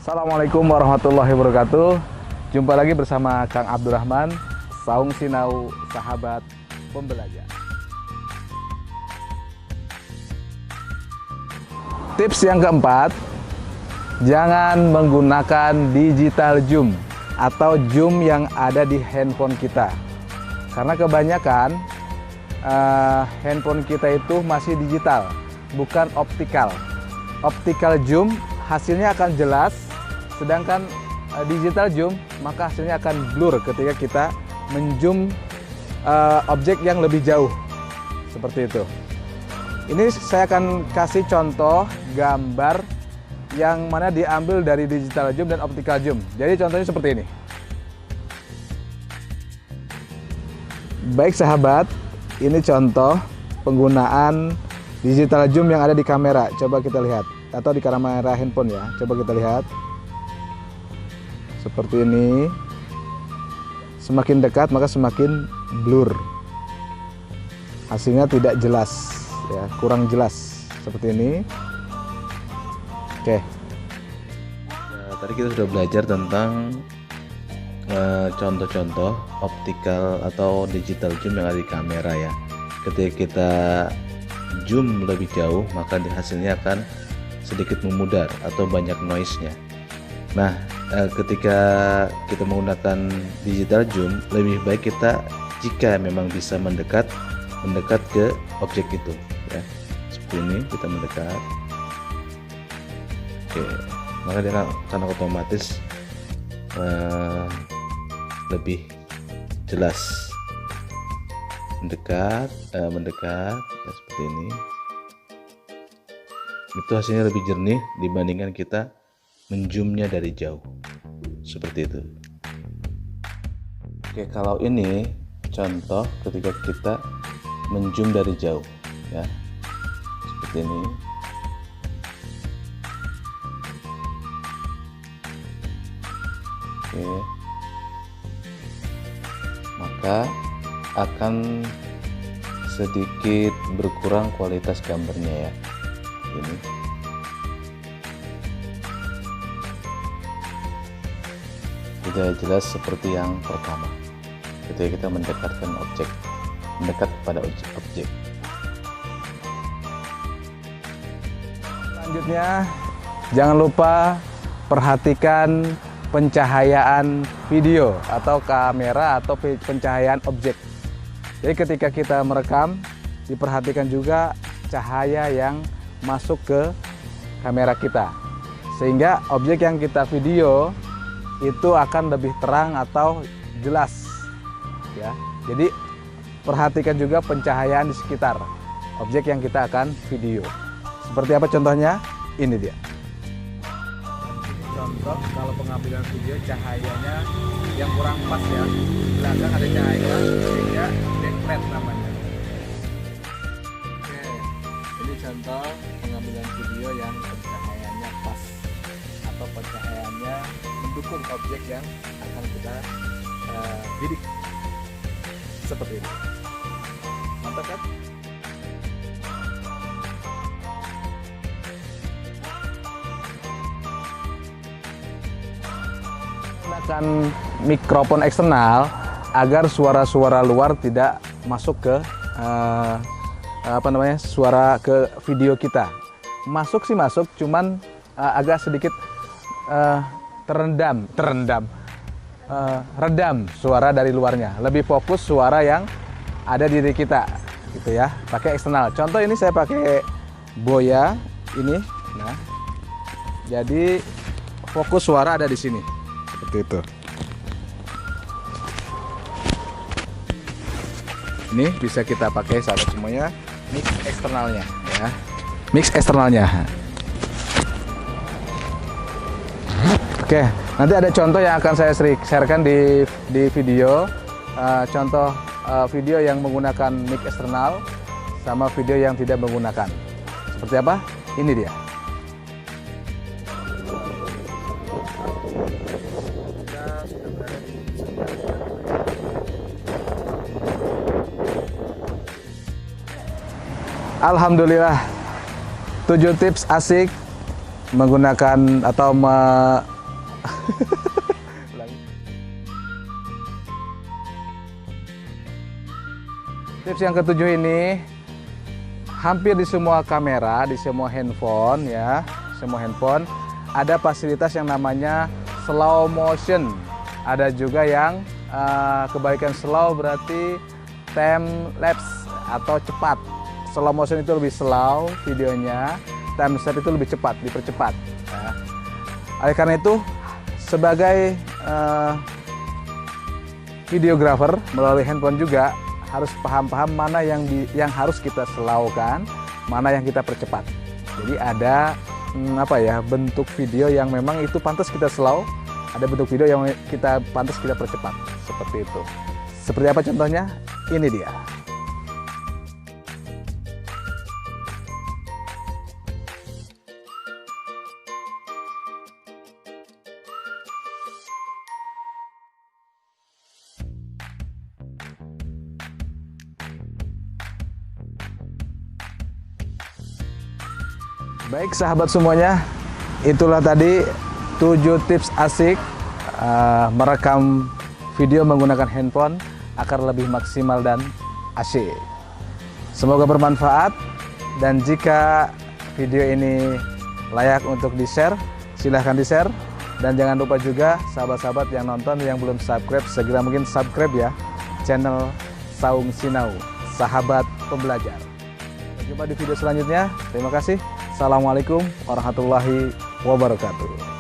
Assalamualaikum warahmatullahi wabarakatuh. Jumpa lagi bersama Kang Abdurrahman, Saung Sinau Sahabat Pembelajar. Tips yang keempat, jangan menggunakan digital zoom atau zoom yang ada di handphone kita. Karena kebanyakan handphone kita itu masih digital, bukan optikal. Optikal zoom hasilnya akan jelas, sedangkan digital zoom maka hasilnya akan blur ketika kita menzoom objek yang lebih jauh, seperti itu. Ini saya akan kasih contoh gambar yang mana diambil dari digital zoom dan optical zoom. Jadi contohnya seperti ini. Baik sahabat, ini contoh penggunaan digital zoom yang ada di kamera. Coba kita lihat, atau di kamera handphone ya. Coba kita lihat. Seperti ini. Semakin dekat maka semakin blur. Hasilnya tidak jelas. Ya, kurang jelas seperti ini. Oke. Nah, tadi kita sudah belajar tentang contoh-contoh optikal atau digital zoom yang ada di kamera ya. Ketika kita zoom lebih jauh maka hasilnya akan sedikit memudar atau banyak noise-nya. Nah, ketika kita menggunakan digital zoom, lebih baik kita jika memang bisa mendekat ke objek itu ya. Seperti ini kita mendekat. Oke, maka dia akan otomatis lebih jelas. Mendekat ya, seperti ini. Itu hasilnya lebih jernih dibandingkan kita menzoomnya dari jauh, seperti itu. Oke, kalau ini contoh ketika kita menzoom dari jauh ya, seperti ini. Oke, maka akan sedikit berkurang kualitas gambarnya ya. Ini tidak jelas seperti yang pertama ketika kita mendekatkan objek, mendekat pada objek. Selanjutnya, jangan lupa perhatikan pencahayaan video atau kamera atau pencahayaan objek. Jadi ketika kita merekam, diperhatikan juga cahaya yang masuk ke kamera kita, sehingga objek yang kita video itu akan lebih terang atau jelas ya. Jadi perhatikan juga pencahayaan di sekitar objek yang kita akan video. Seperti apa contohnya? Ini dia. Contoh kalau pengambilan video cahayanya yang kurang pas ya, belakang ada cahaya sehingga backlight namanya. Oke, ini contoh pengambilan video yang pencahayaannya pas atau pencahayaannya mendukung objek yang akan kita bidik, seperti ini. Mantap kan? Menggunakan mikrofon eksternal agar suara-suara luar tidak masuk ke suara ke video kita. Masuk sih masuk, cuman agak sedikit redam suara dari luarnya. Lebih fokus suara yang ada di diri kita, gitu ya. Pakai eksternal. Contoh ini saya pakai Boya ini. Nah, jadi fokus suara ada di sini. Seperti itu. Ini bisa kita pakai sahabat semuanya, mix eksternalnya ya. Mix eksternalnya. Oke, nanti ada contoh yang akan saya sharekan di video. Contoh video yang menggunakan mic eksternal sama video yang tidak menggunakan. Seperti apa? Ini dia. Alhamdulillah, 7 tips asik menggunakan atau Tips yang ketujuh ini, hampir di semua kamera, di semua handphone ya, semua handphone ada fasilitas yang namanya slow motion. Ada juga yang kebalikan slow berarti time lapse atau cepat. Slow motion itu lebih slow videonya, time lapse itu lebih cepat, dipercepat. Ya. Oleh karena itu, sebagai videographer melalui handphone juga harus paham-paham mana yang harus kita slowkan, mana yang kita percepat. Jadi ada bentuk video yang memang itu pantas kita slow, ada bentuk video yang kita pantas kita percepat, seperti itu. Seperti apa contohnya? Ini dia. Baik sahabat semuanya, itulah tadi 7 tips asik merekam video menggunakan handphone agar lebih maksimal dan asyik. Semoga bermanfaat, dan jika video ini layak untuk di-share, silahkan di-share. Dan jangan lupa juga sahabat-sahabat yang nonton yang belum subscribe, segera mungkin subscribe ya channel Saung Sinau, sahabat pembelajar. Sampai jumpa di video selanjutnya. Terima kasih. Assalamualaikum warahmatullahi wabarakatuh.